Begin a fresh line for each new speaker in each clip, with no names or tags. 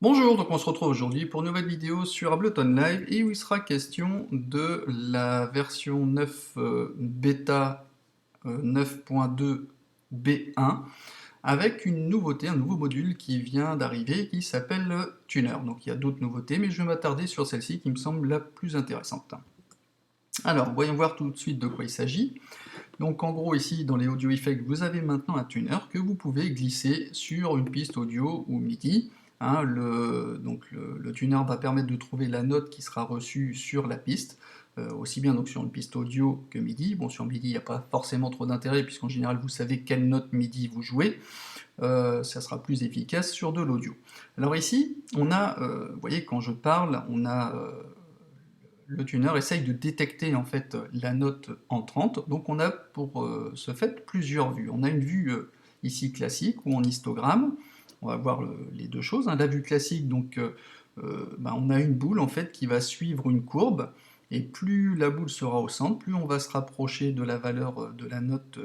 Bonjour, donc on se retrouve aujourd'hui pour une nouvelle vidéo sur Ableton Live et où il sera question de la version 9 bêta 9.2 B1 avec une nouveauté, un nouveau module qui vient d'arriver qui s'appelle le Tuner. Donc il y a d'autres nouveautés, mais je vais m'attarder sur celle-ci qui me semble la plus intéressante. Alors, voyons voir tout de suite de quoi il s'agit. Donc en gros ici dans les audio effects vous avez maintenant un tuner que vous pouvez glisser sur une piste audio ou MIDI. Hein, le tuner va permettre de trouver la note qui sera reçue sur la piste, aussi bien donc sur une piste audio que MIDI. Bon, sur MIDI il n'y a pas forcément trop d'intérêt puisqu'en général vous savez quelle note MIDI vous jouez. Ça sera plus efficace sur de l'audio. Alors ici on a, vous voyez quand je parle, on a le tuner essaye de détecter en fait la note entrante, donc on a pour ce fait plusieurs vues. On a une vue ici classique ou en histogramme, on va voir les deux choses. Hein. La vue classique, donc on a une boule en fait qui va suivre une courbe, et plus la boule sera au centre, plus on va se rapprocher de la valeur de la note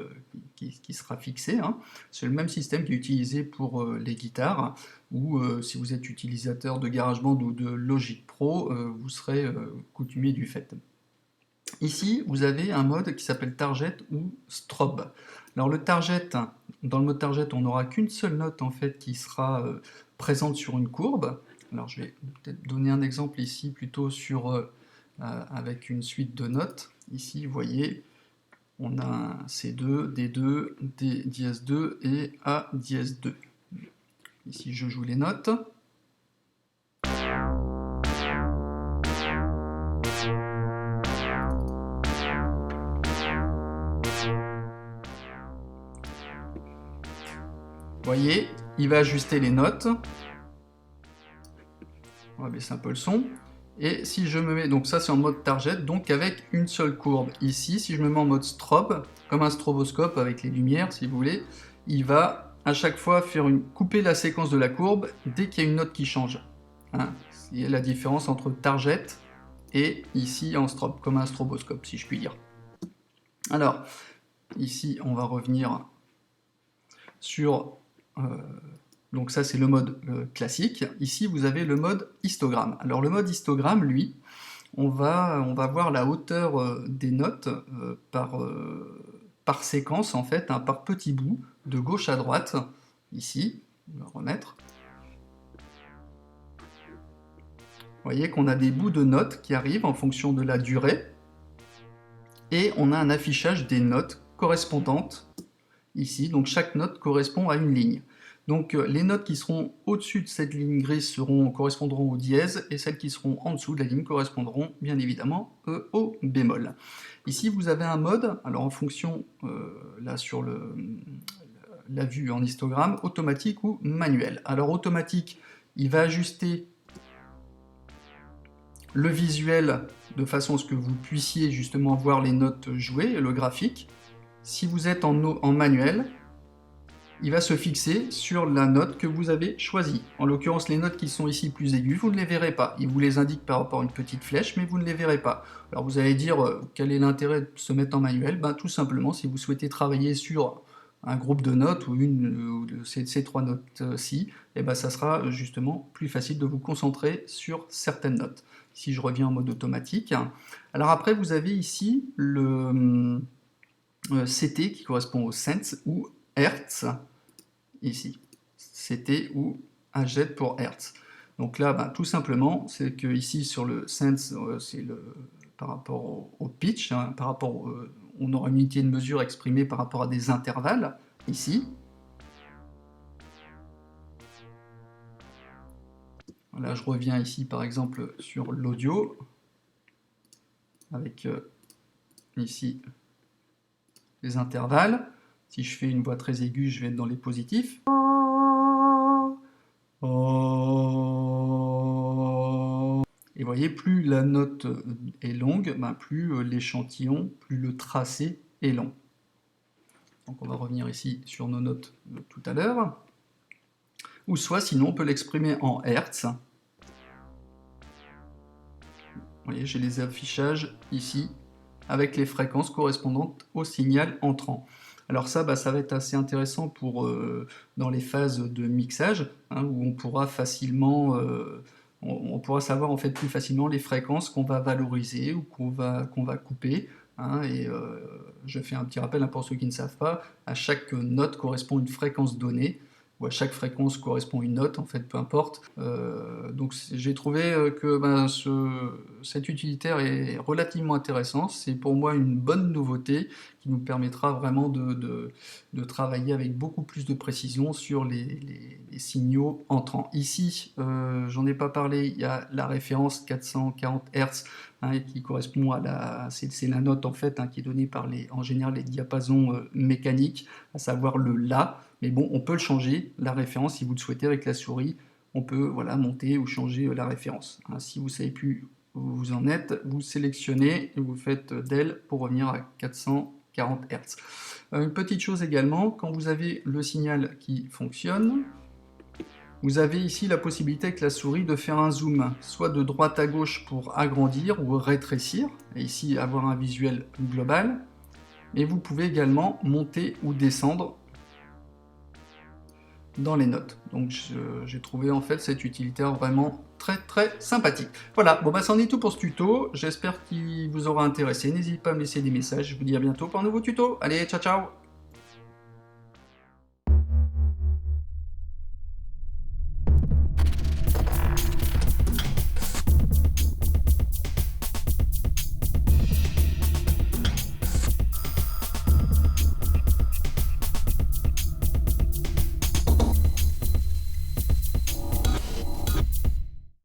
qui sera fixée. Hein. C'est le même système qui est utilisé pour les guitares, ou si vous êtes utilisateur de GarageBand ou de Logic Pro, vous serez coutumier du fait. Ici, vous avez un mode qui s'appelle Target ou Strobe. Alors le Target, dans le mode Target, on n'aura qu'une seule note en fait qui sera présente sur une courbe. Alors je vais peut-être donner un exemple ici plutôt sur avec une suite de notes. Ici, vous voyez, on a un C2, D2, D dièse 2 et A dièse 2. Ici, je joue les notes. Vous voyez, il va ajuster les notes. On va baisser un peu le son. Et si je me mets, donc ça c'est en mode target, donc avec une seule courbe. Ici, si je me mets en mode strobe, comme un stroboscope avec les lumières si vous voulez, il va à chaque fois couper la séquence de la courbe dès qu'il y a une note qui change. Hein, c'est la différence entre target et ici en strobe, comme un stroboscope si je puis dire. Alors, ici on va revenir sur... donc ça c'est le mode classique. Ici vous avez le mode histogramme. Alors le mode histogramme, lui, on va voir la hauteur des notes par séquence en fait, hein, par petits bouts, de gauche à droite. Ici, on va remettre. Vous voyez qu'on a des bouts de notes qui arrivent en fonction de la durée. Et on a un affichage des notes correspondantes ici. Donc chaque note correspond à une ligne. Donc les notes qui seront au-dessus de cette ligne grise correspondront au dièse, et celles qui seront en dessous de la ligne correspondront bien évidemment au bémol. Ici vous avez un mode, alors en fonction, là sur la vue en histogramme, automatique ou manuel. Alors automatique, il va ajuster le visuel de façon à ce que vous puissiez justement voir les notes jouées, le graphique. Si vous êtes en manuel, il va se fixer sur la note que vous avez choisie. En l'occurrence, les notes qui sont ici plus aiguës, vous ne les verrez pas. Il vous les indique par rapport à une petite flèche, mais vous ne les verrez pas. Alors vous allez dire, quel est l'intérêt de se mettre en manuel? Ben, tout simplement, si vous souhaitez travailler sur un groupe de notes ou une de ces trois notes-ci, et ben, ça sera justement plus facile de vous concentrer sur certaines notes. Si je reviens en mode automatique. Alors après, vous avez ici le CT qui correspond au Cents ou Hertz, ici. CT ou AZ pour Hertz. Donc là, ben, tout simplement, c'est que ici sur le Sense, c'est par rapport au pitch, hein, on aura une unité de mesure exprimée par rapport à des intervalles, ici. Là, je reviens ici, par exemple, sur l'audio, avec ici les intervalles. Si je fais une voix très aiguë, je vais être dans les positifs. Et vous voyez, plus la note est longue, ben plus l'échantillon, plus le tracé est long. Donc on va revenir ici sur nos notes de tout à l'heure. Ou soit, sinon, on peut l'exprimer en Hertz. Vous voyez, j'ai les affichages ici, avec les fréquences correspondantes au signal entrant. Alors ça, ça va être assez intéressant pour dans les phases de mixage, hein, où on pourra facilement, on pourra savoir en fait plus facilement les fréquences qu'on va valoriser ou qu'on va couper. Hein, et je fais un petit rappel, hein, pour ceux qui ne savent pas, à chaque note correspond une fréquence donnée, ou à chaque fréquence correspond une note, en fait, peu importe. Donc j'ai trouvé que cet utilitaire est relativement intéressant. C'est pour moi une bonne nouveauté qui nous permettra vraiment de travailler avec beaucoup plus de précision sur les signaux entrants. Ici, j'en ai pas parlé, il y a la référence 440 Hz, hein, qui correspond à c'est la note en fait, hein, qui est donnée par en général les diapasons mécaniques, à savoir le La. Mais bon, on peut le changer, la référence, si vous le souhaitez, avec la souris. On peut, voilà, monter ou changer la référence. Hein, si vous ne savez plus où vous en êtes, vous sélectionnez et vous faites DEL pour revenir à 440 Hz. Une petite chose également, quand vous avez le signal qui fonctionne, vous avez ici la possibilité avec la souris de faire un zoom, soit de droite à gauche pour agrandir ou rétrécir, et ici avoir un visuel global, mais vous pouvez également monter ou descendre dans les notes. Donc j'ai trouvé en fait cet utilitaire vraiment très sympathique. Voilà, bon c'en est tout pour ce tuto, j'espère qu'il vous aura intéressé, n'hésitez pas à me laisser des messages, je vous dis à bientôt pour un nouveau tuto, allez ciao ciao.